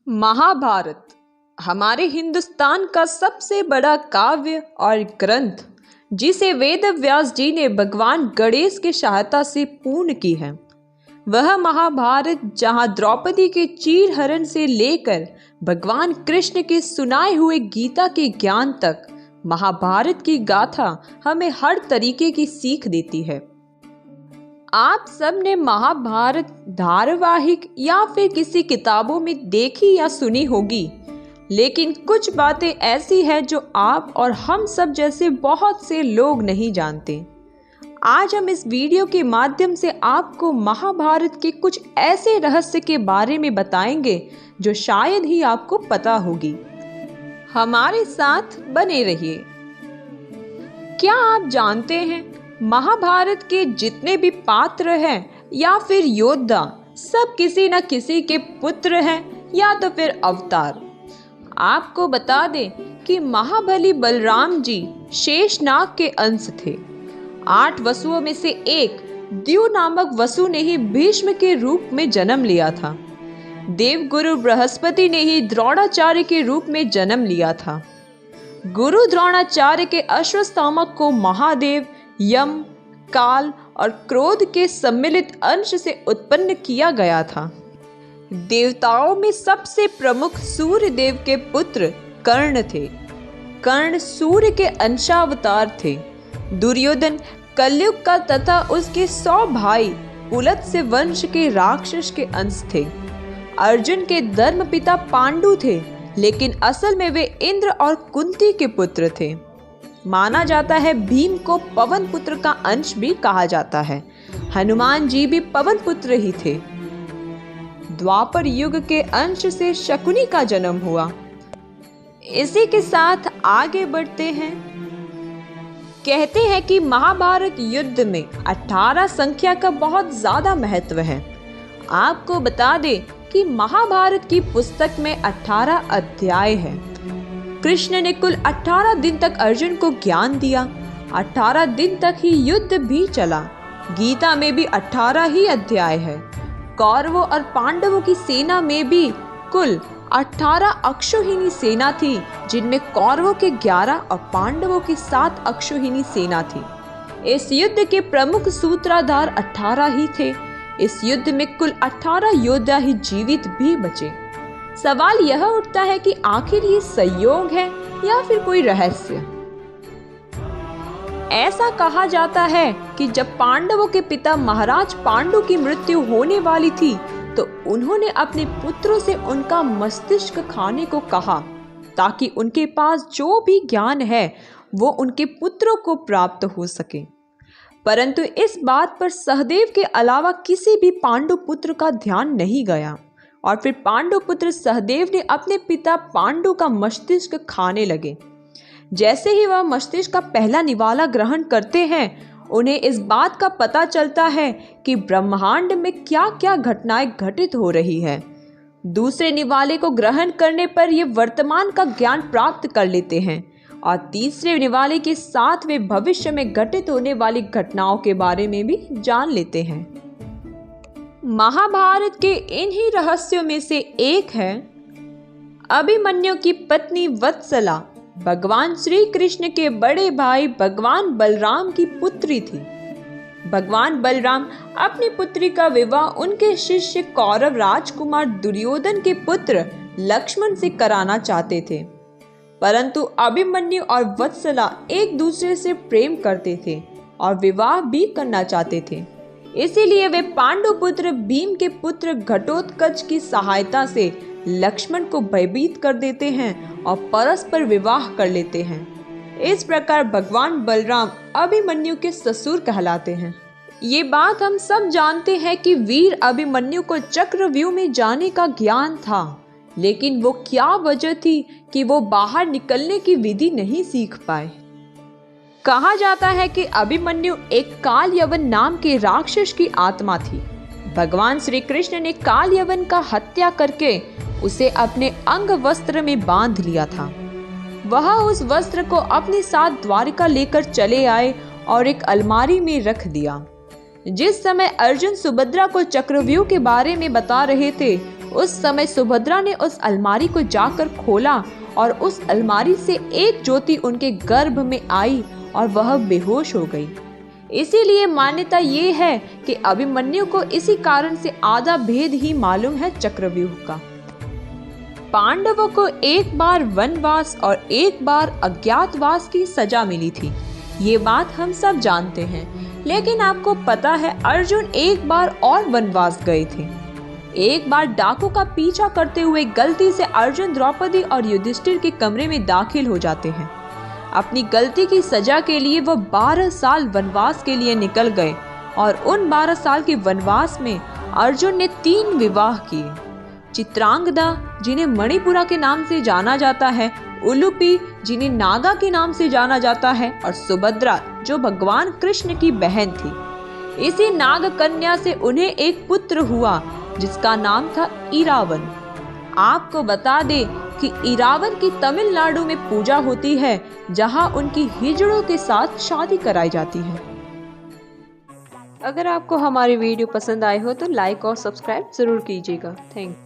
महाभारत हमारे हिंदुस्तान का सबसे बड़ा काव्य और ग्रंथ, जिसे वेद व्यास जी ने भगवान गणेश की सहायता से पूर्ण की है। वह महाभारत जहां द्रौपदी के चीरहरण से लेकर भगवान कृष्ण के सुनाए हुए गीता के ज्ञान तक, महाभारत की गाथा हमें हर तरीके की सीख देती है। आप सब ने महाभारत धारावाहिक या फिर किसी किताबों में देखी या सुनी होगी, लेकिन कुछ बातें ऐसी हैं जो आप और हम सब जैसे बहुत से लोग नहीं जानते। आज हम इस वीडियो के माध्यम से आपको महाभारत के कुछ ऐसे रहस्य के बारे में बताएंगे जो शायद ही आपको पता होगी। हमारे साथ बने रहिए। क्या आप जानते हैं, महाभारत के जितने भी पात्र हैं या फिर योद्धा, सब किसी न किसी के पुत्र हैं या तो फिर अवतार। आपको बता दें कि महाबली बलराम जी शेषनाग के अंश थे। 8 वसुओं में से एक द्यू नामक वसु ने ही भीष्म के रूप में जन्म लिया था। देवगुरु बृहस्पति ने ही द्रोणाचार्य के रूप में जन्म लिया था। गुरु द्रोणाचार्य के अश्वत्थामा को महादेव, यम, काल और क्रोध के सम्मिलित अंश से उत्पन्न किया गया था। देवताओं में सबसे प्रमुख सूर्य देव के पुत्र कर्ण थे। कर्ण सूर्य के अंशावतार थे। दुर्योधन कलयुग का तथा उसके 100 भाई पुलत्स्य वंश के राक्षस के अंश थे। अर्जुन के धर्मपिता पांडु थे, लेकिन असल में वे इंद्र और कुंती के पुत्र थे। माना जाता है भीम को पवन पुत्र का अंश भी कहा जाता है। हनुमान जी भी पवन पुत्र ही थे। द्वापर युग के अंश से शकुनी का जन्म हुआ। इसी के साथ आगे बढ़ते हैं। कहते हैं कि महाभारत युद्ध में 18 संख्या का बहुत ज्यादा महत्व है। आपको बता दें कि महाभारत की पुस्तक में 18 अध्याय है। कृष्ण ने कुल 18 दिन तक अर्जुन को ज्ञान दिया। 18 दिन तक ही युद्ध भी चला। गीता में भी 18 ही अध्याय है। कौरवों और पांडवों की सेना में भी कुल 18 अक्षौहिणी सेना थी, जिनमें कौरवों के 11 और पांडवों की 7 अक्षौहिणी सेना थी। इस युद्ध के प्रमुख सूत्रधार 18 ही थे। इस युद्ध में कुल 18 योद्धा ही जीवित भी बचे। सवाल यह उठता है कि आखिर ये संयोग है या फिर कोई रहस्य। ऐसा कहा जाता है कि जब पांडवों के पिता महाराज पांडु की मृत्यु होने वाली थी, तो उन्होंने अपने पुत्रों से उनका मस्तिष्क खाने को कहा, ताकि उनके पास जो भी ज्ञान है वो उनके पुत्रों को प्राप्त हो सके। परंतु इस बात पर सहदेव के अलावा किसी भी पांडु पुत्र का ध्यान नहीं गया, और फिर पांडु पुत्र सहदेव ने अपने पिता पांडु का मस्तिष्क खाने लगे। जैसे ही वह मस्तिष्क का पहला निवाला ग्रहण करते हैं, उन्हें इस बात का पता चलता है कि ब्रह्मांड में क्या क्या घटनाएं घटित हो रही है। दूसरे निवाले को ग्रहण करने पर ये वर्तमान का ज्ञान प्राप्त कर लेते हैं, और तीसरे निवाले के साथ वे भविष्य में घटित होने वाली घटनाओं के बारे में भी जान लेते हैं। महाभारत के इन्हीं रहस्यों में से एक है, अभिमन्यु की पत्नी वत्सला भगवान श्री कृष्ण के बड़े भाई भगवान बलराम की पुत्री थी। भगवान बलराम अपनी पुत्री का विवाह उनके शिष्य कौरव राजकुमार दुर्योधन के पुत्र लक्ष्मण से कराना चाहते थे, परंतु अभिमन्यु और वत्सला एक दूसरे से प्रेम करते थे और विवाह भी करना चाहते थे। इसीलिए वे पांडु पुत्र भीम के पुत्र घटोत्कच की सहायता से लक्ष्मण को भयभीत कर देते हैं और परस्पर विवाह कर लेते हैं। इस प्रकार भगवान बलराम अभिमन्यु के ससुर कहलाते हैं। ये बात हम सब जानते हैं कि वीर अभिमन्यु को चक्रव्यूह में जाने का ज्ञान था, लेकिन वो क्या वजह थी कि वो बाहर निकलने की विधि नहीं सीख पाए। कहा जाता है कि अभिमन्यु एक काल यवन नाम के राक्षस की आत्मा थी। भगवान श्री कृष्ण ने काल यवन का हत्या करके उसे अपने अंग वस्त्र में बांध लिया था। वह उस वस्त्र को अपने साथ द्वारिका लेकर चले आए और एक अलमारी में रख दिया। जिस समय अर्जुन सुभद्रा को चक्रव्यूह के बारे में बता रहे थे, उस समय सुभद्रा ने उस अलमारी को जाकर खोला और उस अलमारी से एक ज्योति उनके गर्भ में आई और वह बेहोश हो गई। इसीलिए मान्यता ये है कि अभिमन्यु को इसी कारण से आधा भेद ही मालूम है चक्रव्यूह का। पांडवों को एक बार वनवास और एक बार अज्ञातवास की सजा मिली थी, ये बात हम सब जानते हैं। लेकिन आपको पता है अर्जुन एक बार और वनवास गए थे। एक बार डाकू का पीछा करते हुए गलती से अर्जुन द्रौपदी और युधिष्ठिर के कमरे में दाखिल हो जाते हैं। अपनी गलती की सजा के लिए वह 12 साल वनवास के लिए निकल गए और उन 12 साल के वनवास में अर्जुन ने 3 विवाह किए। चित्रांगदा जिन्हें मणिपुरा के नाम से जाना जाता है, उलूपी जिन्हें नागा के नाम से जाना जाता है और सुभद्रा जो भगवान कृष्ण की बहन थी। इसी नाग कन्या से उन्हें एक पुत्र हुआ जिसका नाम था इरावन। आपको बता दे कि इरावन की तमिलनाडु में पूजा होती है जहां उनकी हिजड़ों के साथ शादी कराई जाती है। अगर आपको हमारी वीडियो पसंद आए हो तो लाइक और सब्सक्राइब जरूर कीजिएगा। Thank you.